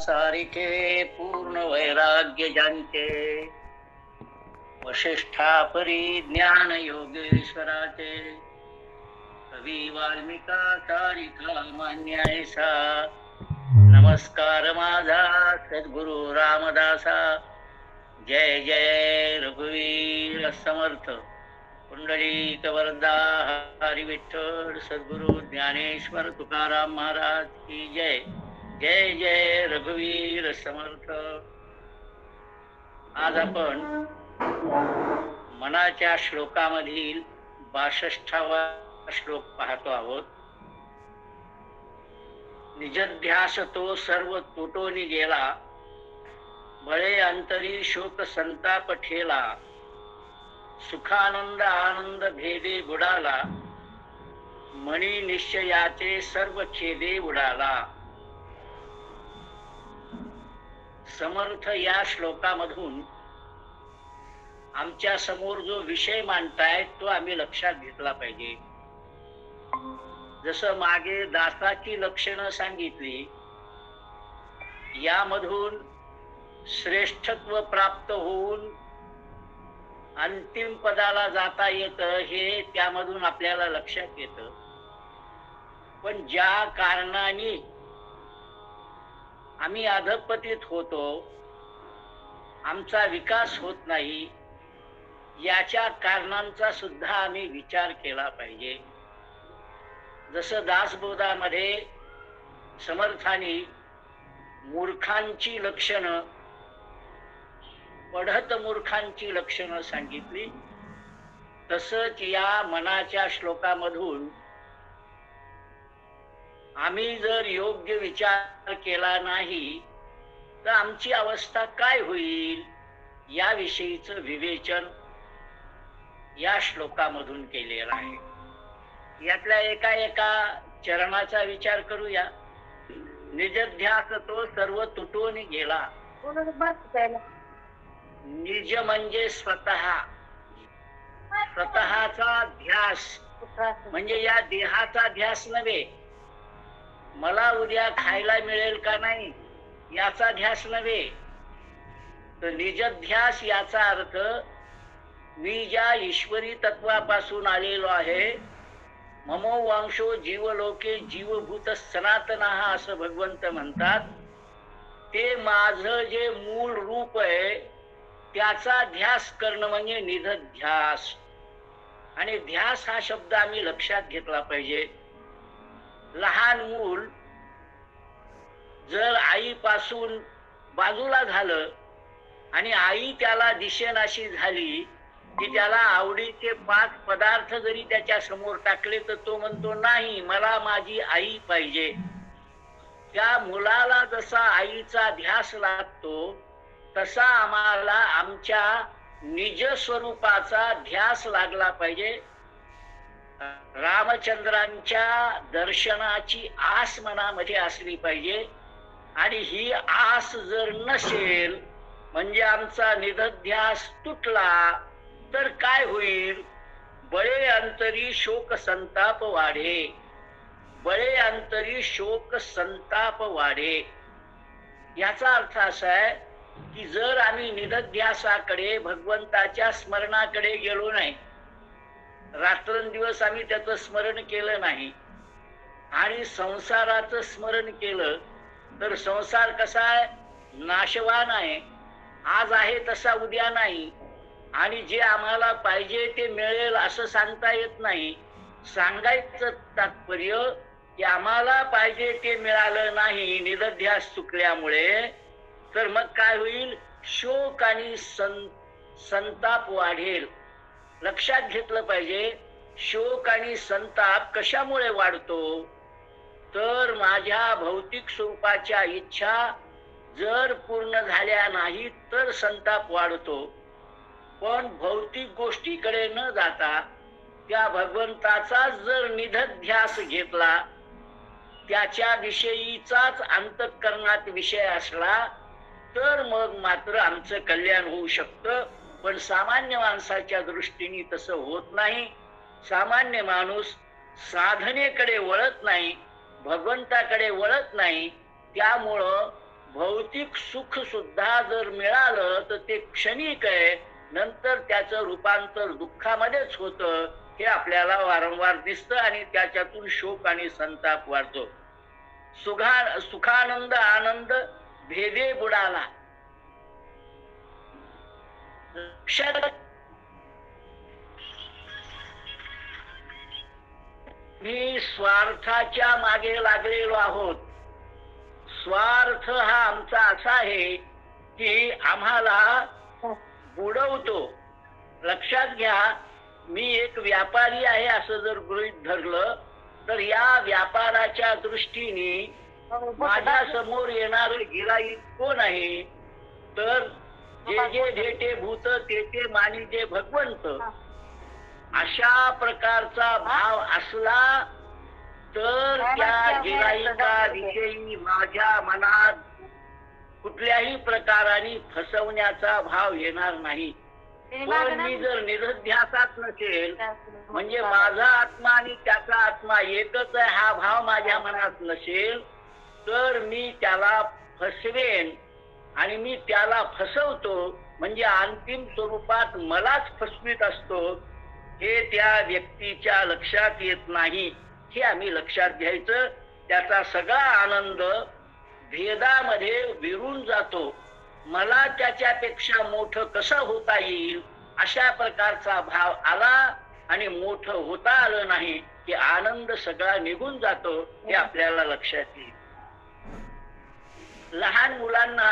सारिके पूर्ण वैराग्य ज्यांचे वशिष्ठा परी ज्ञान योगेश्वराचे कवी वाल्मिका तारिका मान्य ऐसा नमस्कार माझा सद्गुरु रामदासा जय जय रघुवीर समर्थ पुंडलिक वरदा हरी विठ्ठल सद्गुरु ज्ञानेश्वर तुकाराम महाराज की जय जय जय रघुवीर समर्थ। आज आपण मनाच्या श्लोकामधील 62वा श्लोक पाहतो आहोत। निजध्यास तो सर्व तुटोनी गेला, बळे अंतरी शोक संताप ठेला, सुखानंद आनंद भेदे बुडाला, मणी निश्चयाचे सर्व छेदे उडाला। समर्थ या श्लोकामधून आमच्या समोर जो विषय मांडतायत तो आम्ही लक्षात घेतला पाहिजे। जसं मागे दासाची लक्षणं सांगितली, यामधून श्रेष्ठत्व प्राप्त होऊन अंतिम पदाला जाता येतं हे त्यामधून आपल्याला लक्षात येतं। पण ज्या कारणाने आम्ही अधपतित होतो, आमचा विकास होत नाही, याच्या कारणांचा सुद्धा आम्ही विचार केला पाहिजे। जसं दासबोधामध्ये समर्थांनी मूर्खांची लक्षणं, पढत मूर्खांची लक्षणं सांगितली, तसंच या मनाच्या श्लोकामधून आम्ही जर योग्य विचार केला नाही तर आमची अवस्था काय होईल याविषयीचं विवेचन या श्लोकामधून केलेलं आहे। यातल्या एका चरणाचा विचार करूया। निजध्यास तो सर्व तुटून गेला। निज म्हणजे स्वतःचा ध्यास, म्हणजे या देहाचा ध्यास नव्हे, मला उद्या खायला मिळेल का नाही याचा ध्यास नव्हे, तर निजध्यास याचा अर्थ मी ज्या ईश्वरी तत्वापासून आलेलो आहे, ममो वांशो जीवलोके जीवभूत सनातनः असं भगवंत म्हणतात, ते माझं जे मूळ रूप आहे त्याचा ध्यास करणं म्हणजे निधध्यास। आणि ध्यास हा शब्द आम्ही लक्षात घेतला पाहिजे। लहान मूल जर आईपासून बाजूला झालं आणि आई त्याला दिसेनाशी झाली की त्याला आवडीचे 5 पदार्थ जरी त्याच्या समोर टाकले तर तो म्हणतो नाही, मला माझी आई पाहिजे। त्या मुलाला जसा आईचा ध्यास लागतो तसा आम्हाला आमच्या निज स्वरूपाचा ध्यास लागला पाहिजे। रामचंद्रांच्या दर्शनाची आस मनामध्ये असली पाहिजे, आणि ही आस जर नसेल म्हणजे आमचा निधध्यास तुटला तर काय होईल? बळे अंतरी शोक संताप वाढे, बळे अंतरी शोक संताप वाढे। याचा अर्थ असा आहे की जर आम्ही निधध्यासाकडे, भगवंताच्या स्मरणाकडे गेलो नाही, रात्रंदिवस आम्ही त्याचं स्मरण केलं नाही आणि संसाराचं स्मरण केलं तर संसार कसा आहे? नाशवान आहे। आज आहे तसा उद्या नाही, आणि जे आम्हाला पाहिजे ते मिळेल असं सांगता येत नाही। सांगायचं तात्पर्य की आम्हाला पाहिजे ते मिळालं नाही निधध्यास चुकल्यामुळे, तर मग काय होईल? शोक आणि संताप वाढेल। लक्षात घेतलं पाहिजे, शोक आणि संताप कशामुळे वाढतो? तर माझ्या भौतिक स्वरूपाच्या इच्छा जर पूर्ण झाल्या नाही तर संताप वाढतो। पण भौतिक गोष्टीकडे न जाता त्या भगवंताचा जर निधध्यास घेतला, त्याच्या विषयीचाच अंतःकरणात विषय असला तर मग मात्र आमचं कल्याण होऊ शकतं। पण सामान्य माणसाच्या दृष्टीने तसं होत नाही। सामान्य माणूस साधनेकडे वळत नाही, भगवंताकडे वळत नाही, त्यामुळं भौतिक सुख सुद्धा जर मिळालं तर ते क्षणिक आहे, नंतर त्याचं रूपांतर दुःखामध्येच होतं. हे आपल्याला वारंवार दिसतं आणि त्याच्यातून शोक आणि संताप वाढतो. सुखानंद आनंद भेदे बुडाला. मी स्वार्थाच्या मागे लागलेलो आहोत. स्वार्थ हा आमचा असा आहे की आम्हाला बुडवतो. लक्षात घ्या, मी एक व्यापारी आहे असं जर गृहीत धरलं तर या व्यापाराच्या दृष्टीने माझ्या समोर येणार गिराईक कोण आहे? तर जे जे भेटे भूत ते ते मानिजे भगवंत. अशा प्रकारचा भाव असला तर त्या गिराईकाविषयी माझ्या मनात कुठल्याही प्रकाराने फसवण्याचा भाव येणार नाही. पण मी जर निरध्यासात नसेल, म्हणजे माझा आत्मा आणि त्याचा आत्मा एकच आहे हा भाव माझ्या मनात नसेल, तर मी त्याला फसवेन आणि मी त्याला फसवतो, म्हणजे अंतिम स्वरूपात मलाच फसवीत असतो. हे त्या व्यक्तीच्या लक्षात येत नाही. हे आम्ही लक्षात घ्यायचं. त्याचा सगळा आनंद भेदामध्ये विरून जातो. मला त्याच्यापेक्षा मोठं कसं होता येईल अशा प्रकारचा भाव आला आणि मोठं होता आलं नाही की आनंद सगळा निघून जातो. हे आपल्याला लक्षात येईल. लहान मुलांना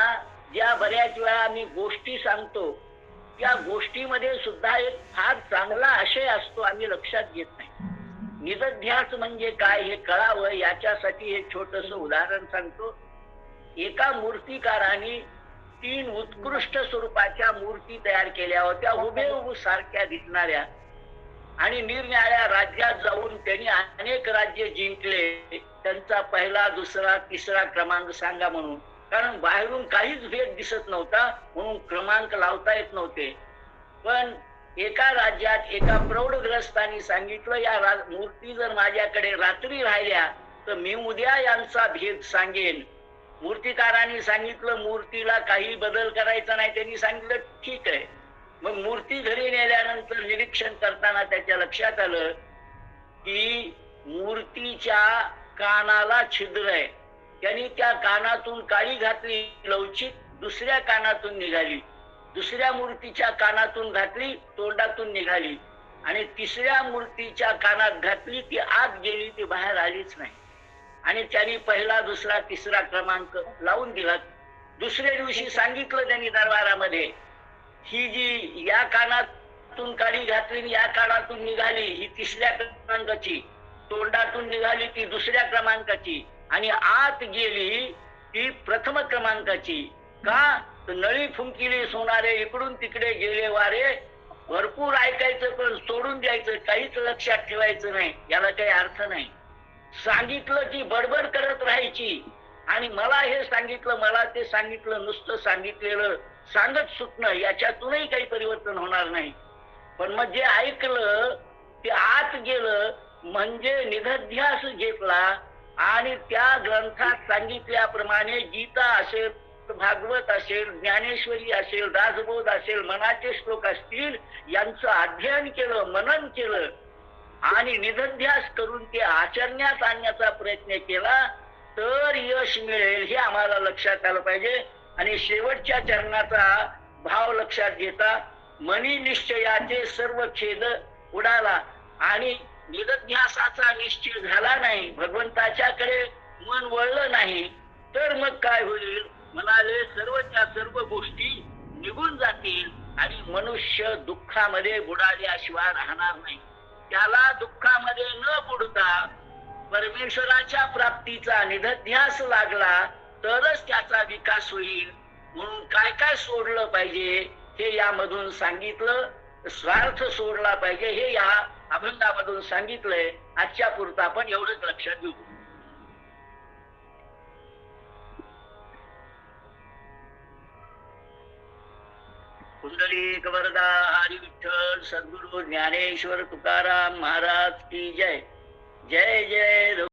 ज्या बऱ्याच वेळा आम्ही गोष्टी सांगतो त्या गोष्टीमध्ये सुद्धा एक फार चांगला आशय असतो, आम्ही लक्षात घेत नाही. निरध्यास म्हणजे काय हे कळावं याच्यासाठी हे छोटस उदाहरण सांगतो. एका मूर्तिकाराने 3 उत्कृष्ट स्वरूपाच्या मूर्ती तयार केल्या होत्या, हुबेहूब सारख्या दिसणाऱ्या. आणि निरनिराळ्या राज्यात जाऊन त्यांनी अनेक राज्य जिंकले. त्यांचा पहिला दुसरा तिसरा क्रमांक सांगा म्हणून, कारण बाहेरून काहीच भेद दिसत नव्हता म्हणून क्रमांक लावता येत नव्हते. पण एका राज्यात एका प्रौढग्रस्तांनी सांगितलं, या मूर्ती जर माझ्याकडे रात्री राहिल्या तर मी उद्या यांचा भेद सांगेन. मूर्तिकारांनी सांगितलं मूर्तीला काही बदल करायचा नाही. त्यांनी सांगितलं ठीक आहे. मग मूर्ती घरी नेल्यानंतर निरीक्षण करताना त्याच्या लक्षात आलं की मूर्तीच्या कानाला छिद्र आहे. त्यांनी त्या कानातून काळी घातली, लवचिक दुसऱ्या कानातून निघाली. दुसऱ्या मूर्तीच्या कानातून घातली, तोंडातून निघाली. आणि तिसऱ्या मूर्तीच्या कानात घातली, ती आत गेली, ती बाहेर आलीच नाही. आणि त्यांनी पहिला दुसरा तिसरा क्रमांक लावून दिला. दुसऱ्या दिवशी सांगितलं त्यांनी दरबारामध्ये, ही जी या कानातून काळी घातली या कानातून निघाली ही तिसऱ्या क्रमांकाची, तोंडातून निघाली ती दुसऱ्या क्रमांकाची आणि आत गेली ती प्रथम क्रमांकाची. का? तर नळी फुंकिली सोनारे, इकडून तिकडे गेले वारे. भरपूर ऐकायचं पण सोडून द्यायचं, काहीच लक्षात ठेवायचं नाही. याला काही अर्थ नाही. सांगितलं की बडबड करत राहायची आणि मला हे सांगितलं मला ते सांगितलं, नुसतं सांगितलेलं सांगत सुटणं, याच्यातूनही काही परिवर्तन होणार नाही. पण मग जे ऐकलं ते आत गेलं, म्हणजे निरध्यास घेतला आणि त्या ग्रंथात सांगितल्याप्रमाणे गीता असेल, भागवत असेल, ज्ञानेश्वरी असेल, दासबोध असेल, मनाचे श्लोक असतील, यांचं अध्ययन केलं, मनन केलं आणि निरध्यास करून ते आचरण्यात आणण्याचा प्रयत्न केला तर यश मिळेल. हे आम्हाला लक्षात आलं पाहिजे. आणि शेवटच्या चरणाचा भाव लक्षात घेता, मनी निश्चयाचे सर्व खेद उडाला. आणि निरध्यासाचा निश्चय झाला नाही, भगवंताच्याकडे मन वळलं नाही, तर मग काय होईल? म्हणाले सर्वच्या सर्व गोष्टी निघून जातील आणि मनुष्य दुःखामध्ये बुडाल्याशिवाय राहणार नाही. त्याला दुःखामध्ये न बुडता परमेश्वराच्या प्राप्तीचा निरध्यास लागला तरच त्याचा विकास होईल. म्हणून काय काय सोडलं पाहिजे हे यामधून सांगितलं. स्वार्थ सोडला पाहिजे हे या अभंगामधून सांगितलंय. आजच्या पुरता आपण एवढंच लक्षात घेऊ. पुंडलिक वरदा हरी विठ्ठल सद्गुरु ज्ञानेश्वर तुकाराम महाराज की जय. जय जय.